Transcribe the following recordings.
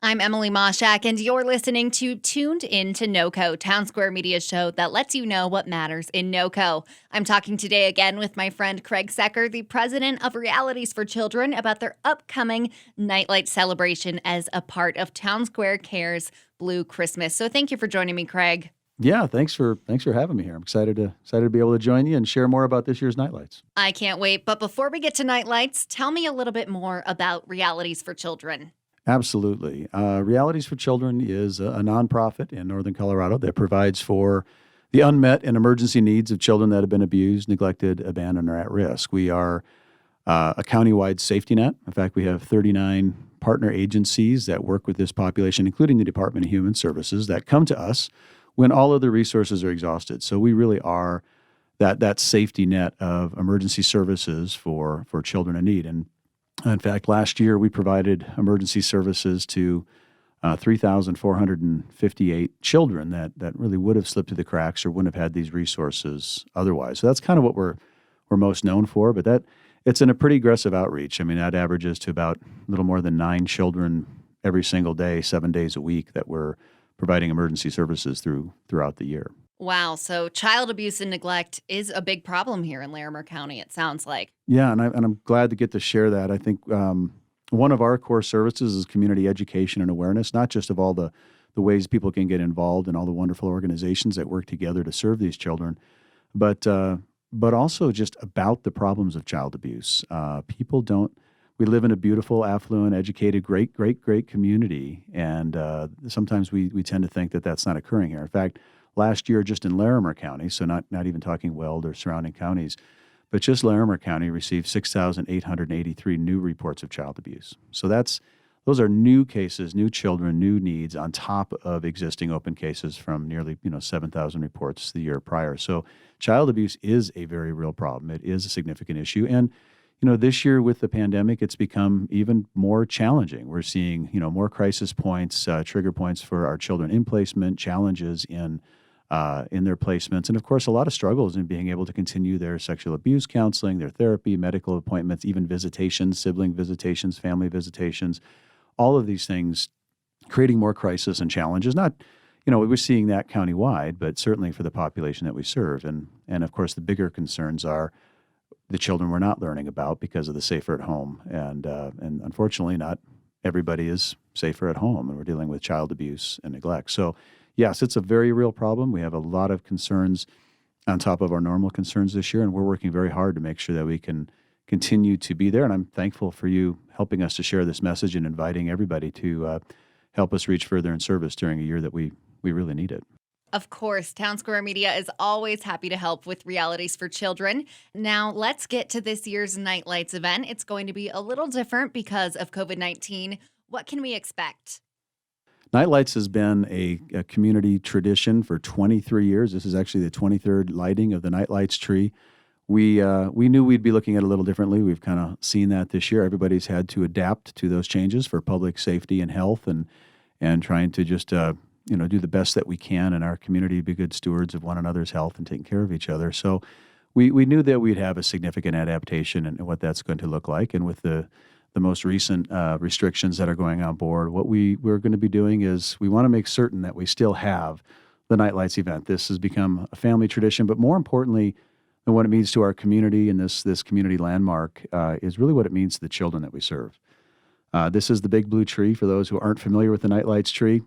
I'm Emily Mashak, and you're listening to Tuned Into NoCo, Townsquare Media's show that lets you know what matters in NoCo. I'm talking today again with my friend Craig Secher, the president of Realities for Children, about their upcoming Nightlight Celebration as a part of Townsquare Cares Blue Christmas. So thank you for joining me, Craig. Yeah, thanks for having me here. I'm excited to be able to join you and share more about this year's Nightlights. I can't wait. But before we get to Nightlights, tell me a little bit more about Realities for Children. Absolutely. Realities for Children is a nonprofit in Northern Colorado that provides for the unmet and emergency needs of children that have been abused, neglected, abandoned, or at risk. We are a countywide safety net. In fact, we have 39 partner agencies that work with this population, including the Department of Human Services, that come to us when all other resources are exhausted. So we really are that safety net of emergency services for children in need. And in fact, last year we provided emergency services to 3,458 children that really would have slipped through the cracks or wouldn't have had these resources otherwise. So that's kind of what we're most known for. But it's in a pretty aggressive outreach. I mean, that averages to about a little more than 9 children every single day, 7 days a week that we're providing emergency services throughout the year. Wow. So child abuse and neglect is a big problem here in Larimer County, it sounds like. Yeah, and I'm glad to get to share that. I think one of our core services is community education and awareness, not just of all the ways people can get involved and all the wonderful organizations that work together to serve these children, but also just about the problems of child abuse. We live in a beautiful, affluent, educated, great community, and sometimes we tend to think that that's not occurring here. In fact, last year, just in Larimer County, so not even talking Weld or surrounding counties, but just Larimer County received 6,883 new reports of child abuse. So those are new cases, new children, new needs on top of existing open cases from nearly 7,000 reports the year prior. So child abuse is a very real problem. It is a significant issue, and this year with the pandemic, it's become even more challenging. We're seeing more crisis points, trigger points for our children in placement, challenges in their placements, and of course, a lot of struggles in being able to continue their sexual abuse counseling, their therapy, medical appointments, even visitations, sibling visitations, family visitations, all of these things creating more crisis and challenges. Not, we're seeing that countywide, but certainly for the population that we serve. And of course, the bigger concerns are the children we're not learning about because of the safer at home. And unfortunately, not everybody is safer at home, and we're dealing with child abuse and neglect. So yes, it's a very real problem. We have a lot of concerns on top of our normal concerns this year, and we're working very hard to make sure that we can continue to be there. And I'm thankful for you helping us to share this message and inviting everybody to help us reach further in service during a year that we really need it. Of course, Townsquare Media is always happy to help with Realities for Children. Now, let's get to this year's Nightlights event. It's going to be a little different because of COVID-19. What can we expect? Nightlights has been a community tradition for 23 years. This is actually the 23rd lighting of the Nightlights tree. We knew we'd be looking at it a little differently. We've kind of seen that this year. Everybody's had to adapt to those changes for public safety and health, and trying to just do the best that we can in our community, be good stewards of one another's health and taking care of each other. So we knew that we'd have a significant adaptation in what that's going to look like. And with the most recent restrictions that are going on board, what we're going to be doing is we want to make certain that we still have the Nightlights event. This has become a family tradition, but more importantly than what it means to our community and this community landmark is really what it means to the children that we serve. This is the big blue tree. For those who aren't familiar with the Nightlights tree,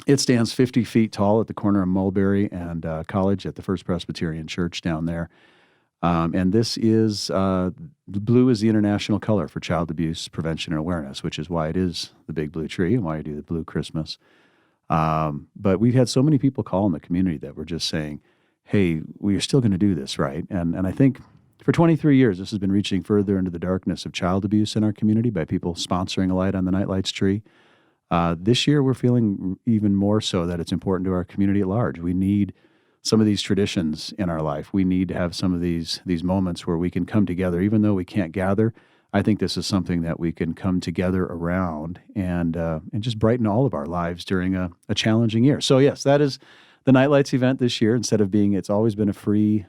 it stands 50 feet tall at the corner of Mulberry and College at the First Presbyterian Church down there. And this is, blue is the international color for child abuse prevention and awareness, which is why it is the big blue tree and why I do the blue Christmas. But we've had so many people call in the community that were just saying, hey, we are still going to do this, right? And I think for 23 years, this has been reaching further into the darkness of child abuse in our community by people sponsoring a light on the Nightlights tree. This year, we're feeling even more so that it's important to our community at large. We need some of these traditions in our life. We need to have some of these moments where we can come together, even though we can't gather. I think this is something that we can come together around and just brighten all of our lives during a challenging year. So yes, that is the Nightlights event this year. Instead of being, it's always been a free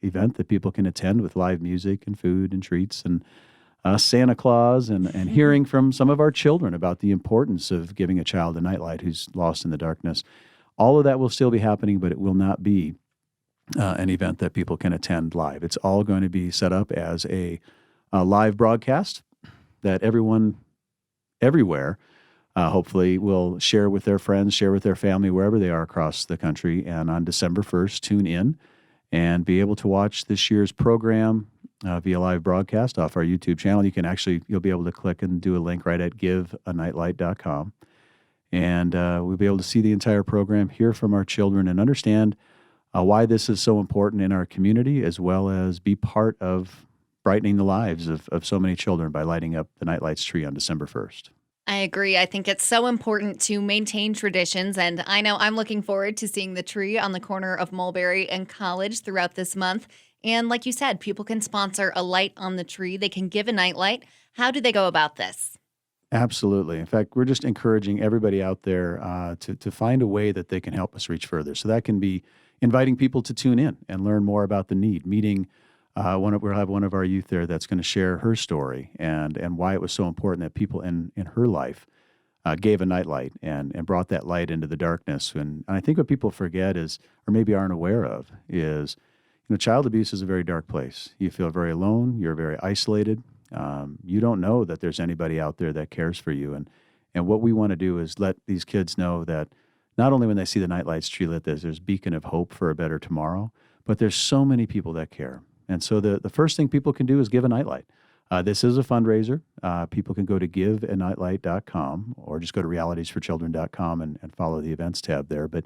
event that people can attend with live music and food and treats. And Santa Claus and hearing from some of our children about the importance of giving a child a nightlight who's lost in the darkness. All of that will still be happening, but it will not be an event that people can attend live. It's all going to be set up as a live broadcast that everyone everywhere hopefully will share with their friends, share with their family, wherever they are across the country. And on December 1st, tune in and be able to watch this year's program via live broadcast off our YouTube channel. You'll be able to click and do a link right at giveanightlight.com. And we'll be able to see the entire program, hear from our children, and understand why this is so important in our community, as well as be part of brightening the lives of so many children by lighting up the Nightlights tree on December 1st. I agree. I think it's so important to maintain traditions, and I know I'm looking forward to seeing the tree on the corner of Mulberry and College throughout this month. And like you said, people can sponsor a light on the tree. They can give a nightlight. How do they go about this? Absolutely. In fact, we're just encouraging everybody out there to find a way that they can help us reach further. So that can be inviting people to tune in and learn more about the need, meeting we'll have one of our youth there that's going to share her story and why it was so important that people in her life gave a nightlight and brought that light into the darkness. And I think what people forget is, or maybe aren't aware of, is, child abuse is a very dark place. You feel very alone. You're very isolated. You don't know that there's anybody out there that cares for you. And what we want to do is let these kids know that not only when they see the Nightlights tree lit, there's a beacon of hope for a better tomorrow, but there's so many people that care. And so the first thing people can do is give a nightlight. This is a fundraiser. People can go to giveanightlight.com or just go to realitiesforchildren.com and follow the events tab there. But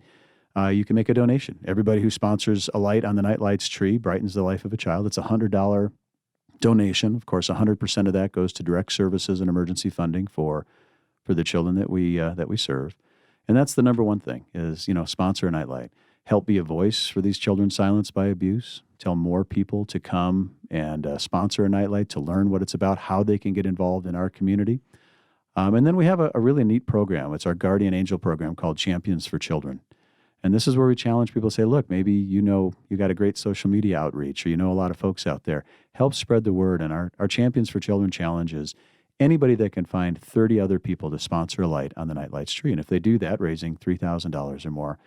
you can make a donation. Everybody who sponsors a light on the Nightlights tree brightens the life of a child. It's a $100 donation. Of course, 100% of that goes to direct services and emergency funding for the children that we serve. And that's the number one thing is, sponsor a nightlight. Help be a voice for these children silenced by abuse. Tell more people to come and sponsor a nightlight to learn what it's about, how they can get involved in our community. And then we have a really neat program. It's our Guardian Angel program called Champions for Children. And this is where we challenge people to say, look, maybe you got a great social media outreach or a lot of folks out there. Help spread the word. And our Champions for Children challenge is anybody that can find 30 other people to sponsor a light on the Nightlights tree. And if they do that, raising $3,000 or more,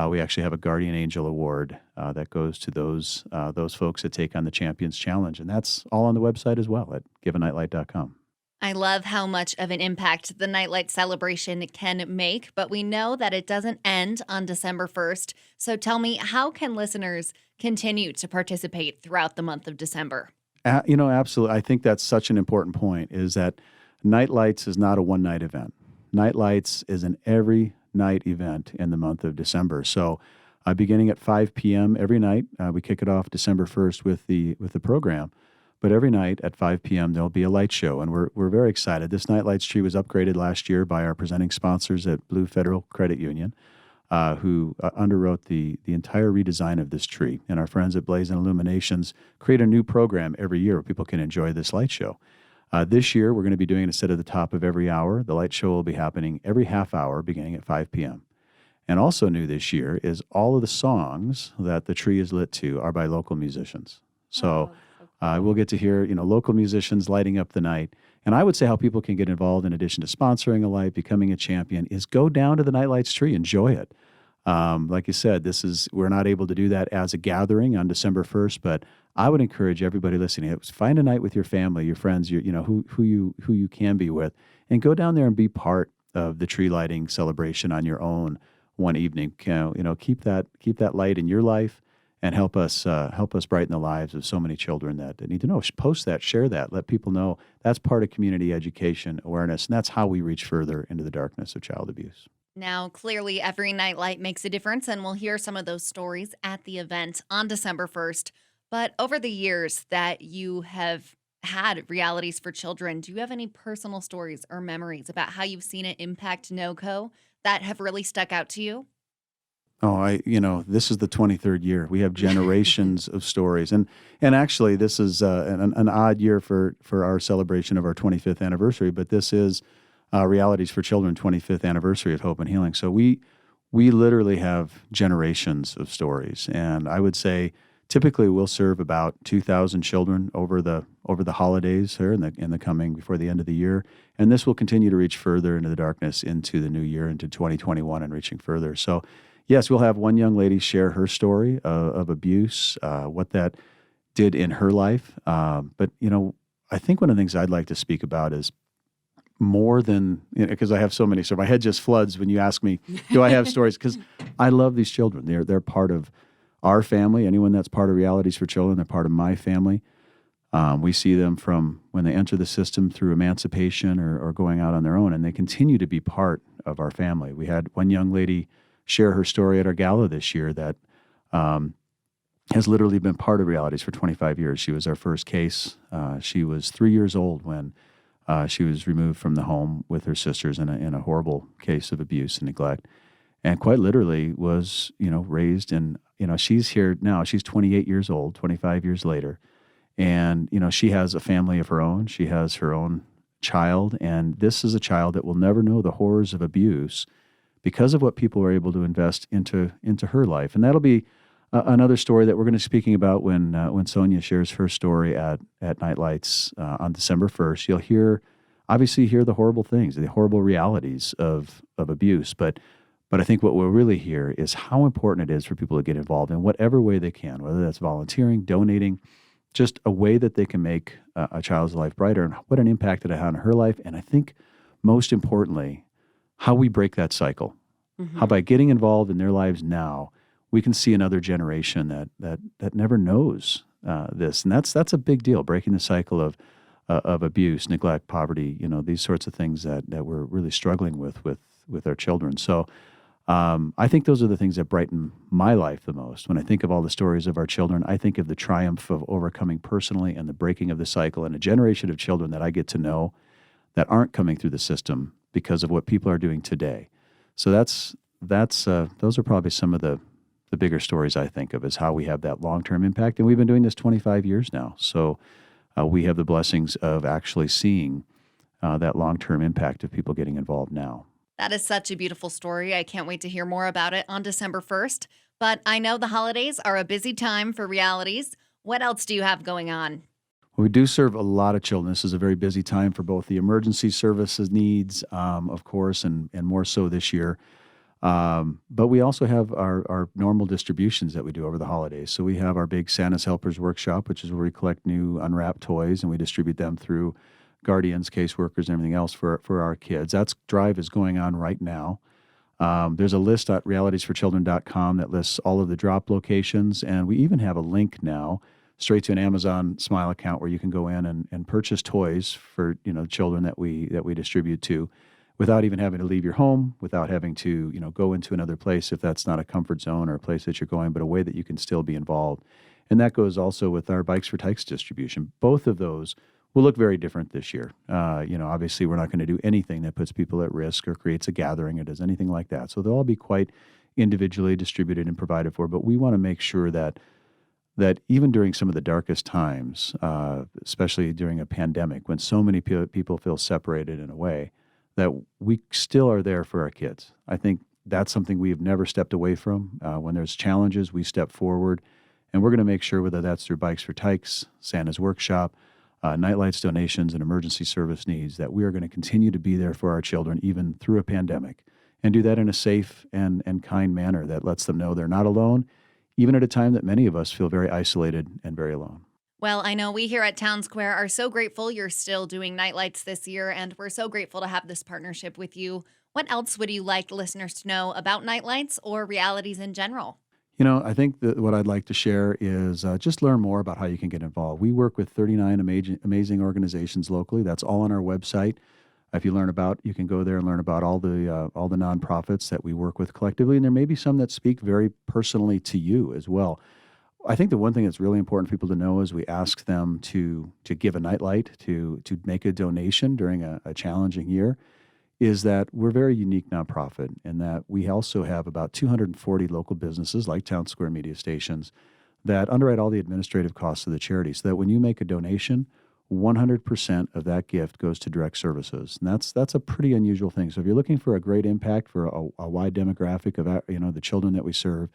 we actually have a Guardian Angel Award that goes to those folks that take on the Champions Challenge. And that's all on the website as well at giveanightlight.com. I love how much of an impact the Nightlight Celebration can make, but we know that it doesn't end on December 1st. So tell me, how can listeners continue to participate throughout the month of December? Absolutely. I think that's such an important point, is that Nightlights is not a one-night event. Nightlights is an every night event in the month of December. So beginning at 5 p.m. every night, we kick it off December 1st with the program. But every night at 5 p.m. there'll be a light show, and we're very excited. This Nightlights tree was upgraded last year by our presenting sponsors at Blue Federal Credit Union, who underwrote the entire redesign of this tree. And our friends at Blaze and Illuminations create a new program every year where people can enjoy this light show. This year, we're going to be doing it instead of the top of every hour. The light show will be happening every half hour beginning at 5 p.m. And also new this year is all of the songs that the tree is lit to are by local musicians. So we'll get to hear, local musicians lighting up the night. And I would say how people can get involved, in addition to sponsoring a light, becoming a champion, is go down to the Nightlights tree, enjoy it. Like you said, we're not able to do that as a gathering on December 1st, but I would encourage everybody listening, find a night with your family, your friends, who you can be with, and go down there and be part of the tree lighting celebration on your own one evening. Keep that light in your life and help us brighten the lives of so many children that need to know. Post that, share that, let people know. That's part of community education awareness, and that's how we reach further into the darkness of child abuse. Now, clearly, every nightlight makes a difference, and we'll hear some of those stories at the event on December 1st. But over the years that you have had Realities for Children, do you have any personal stories or memories about how you've seen it impact NoCo that have really stuck out to you? Oh, this is the 23rd year. We have generations of stories. And actually, this is an odd year for our celebration of our 25th anniversary, but this is Realities for Children 25th anniversary of Hope and Healing. So we literally have generations of stories. And I would say typically we'll serve about 2,000 children over the holidays here in the coming before the end of the year, and this will continue to reach further into the darkness into the new year, into 2021, and reaching further. So, yes, we'll have one young lady share her story of abuse, what that did in her life. But I think one of the things I'd like to speak about is more than, because I have so many. So my head just floods when you ask me, do I have stories? Because I love these children. They're part of our family. Anyone that's part of Realities for Children, they're part of my family. We see them from when they enter the system through emancipation or going out on their own, and they continue to be part of our family. We had one young lady share her story at our gala this year that has literally been part of Realities for 25 years. She was our first case. She was 3 years old when she was removed from the home with her sisters in a horrible case of abuse and neglect, and quite literally was, raised in, she's here now. She's 28 years old, 25 years later, and, she has a family of her own. She has her own child, and this is a child that will never know the horrors of abuse because of what people are able to invest into her life. And that'll be another story that we're going to be speaking about when Sonia shares her story at NightLights on December 1st. You'll obviously hear the horrible things, the horrible realities of abuse, but I think what we'll really hear is how important it is for people to get involved in whatever way they can, whether that's volunteering, donating, just a way that they can make a child's life brighter, and what an impact it had on her life. And I think most importantly, how we break that cycle. Mm-hmm. How by getting involved in their lives now, we can see another generation that never knows this. And that's a big deal, breaking the cycle of abuse, neglect, poverty, these sorts of things that we're really struggling with our children. So I think those are the things that brighten my life the most. When I think of all the stories of our children, I think of the triumph of overcoming personally and the breaking of the cycle, and a generation of children that I get to know that aren't coming through the system because of what people are doing today. So those are probably some of the bigger stories I think of, is how we have that long-term impact. And we've been doing this 25 years now. So we have the blessings of actually seeing that long-term impact of people getting involved now. That is such a beautiful story. I can't wait to hear more about it on December 1st. But I know the holidays are a busy time for Realities. What else do you have going on? Well, we do serve a lot of children. This is a very busy time for both the emergency services needs, of course, and more so this year. But we also have our normal distributions that we do over the holidays. So we have our big Santa's Helpers Workshop, which is where we collect new unwrapped toys and we distribute them through guardians, caseworkers, and everything else for our kids. That drive is going on right now. There's a list at realitiesforchildren.com that lists all of the drop locations, and we even have a link now straight to an Amazon Smile account where you can go in and purchase toys for children that we distribute to, without even having to leave your home, without having to go into another place if that's not a comfort zone or a place that you're going, but a way that you can still be involved. And that goes also with our Bikes for Tykes distribution. Both of those will look very different this year. Obviously we're not going to do anything that puts people at risk or creates a gathering or does anything like that. So they'll all be quite individually distributed and provided for. But we want to make sure that even during some of the darkest times, especially during a pandemic, when so many people feel separated in a way, that we still are there for our kids. I think that's something we have never stepped away from. When there's challenges, we step forward, and we're going to make sure, whether that's through Bikes for Tykes, Santa's Workshop, NightLights donations, and emergency service needs, that we are going to continue to be there for our children even through a pandemic, and do that in a safe and kind manner that lets them know they're not alone, even at a time that many of us feel very isolated and very alone. Well, I know we here at Townsquare are so grateful you're still doing Nightlights this year, and we're so grateful to have this partnership with you. What else would you like listeners to know about Nightlights or Realities in general? I think that what I'd like to share is just learn more about how you can get involved. We work with 39 amazing organizations locally. That's all on our website. If you can go there and learn about all the nonprofits that we work with collectively, and there may be some that speak very personally to you as well. I think the one thing that's really important for people to know is we ask them to give a nightlight, to make a donation during a challenging year, is that we're a very unique nonprofit, and that we also have about 240 local businesses like Townsquare Media Stations that underwrite all the administrative costs of the charity, so that when you make a donation, 100% of that gift goes to direct services. And that's a pretty unusual thing. So if you're looking for a great impact for a wide demographic of the children that we serve,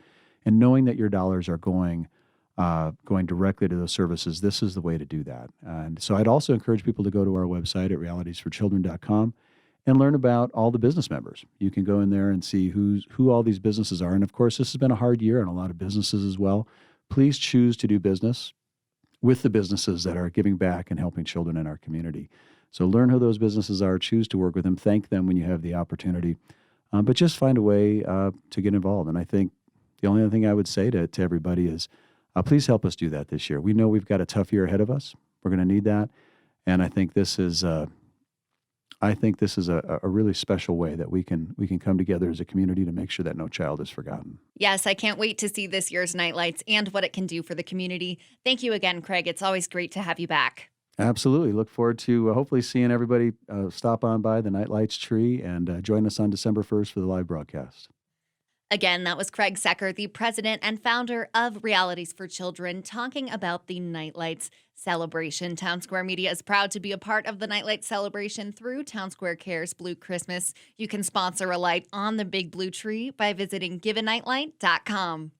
and knowing that your dollars are going going directly to those services, this is the way to do that. And so I'd also encourage people to go to our website at realitiesforchildren.com and learn about all the business members. You can go in there and see who all these businesses are. And of course, this has been a hard year on a lot of businesses as well. Please choose to do business with the businesses that are giving back and helping children in our community. So learn who those businesses are, choose to work with them, thank them when you have the opportunity, but just find a way to get involved. And I think the only other thing I would say to everybody is please help us do that this year. We know we've got a tough year ahead of us. We're going to need that. And I think this is a really special way that we can come together as a community to make sure that no child is forgotten. Yes, I can't wait to see this year's Nightlights and what it can do for the community. Thank you again, Craig. It's always great to have you back. Absolutely. Look forward to hopefully seeing everybody stop on by the Nightlights tree and join us on December 1st for the live broadcast. Again, that was Craig Secher, the president and founder of Realities for Children, talking about the Nightlights Celebration. Townsquare Media is proud to be a part of the Nightlights Celebration through Townsquare Cares Blue Christmas. You can sponsor a light on the big blue tree by visiting giveanightlight.com.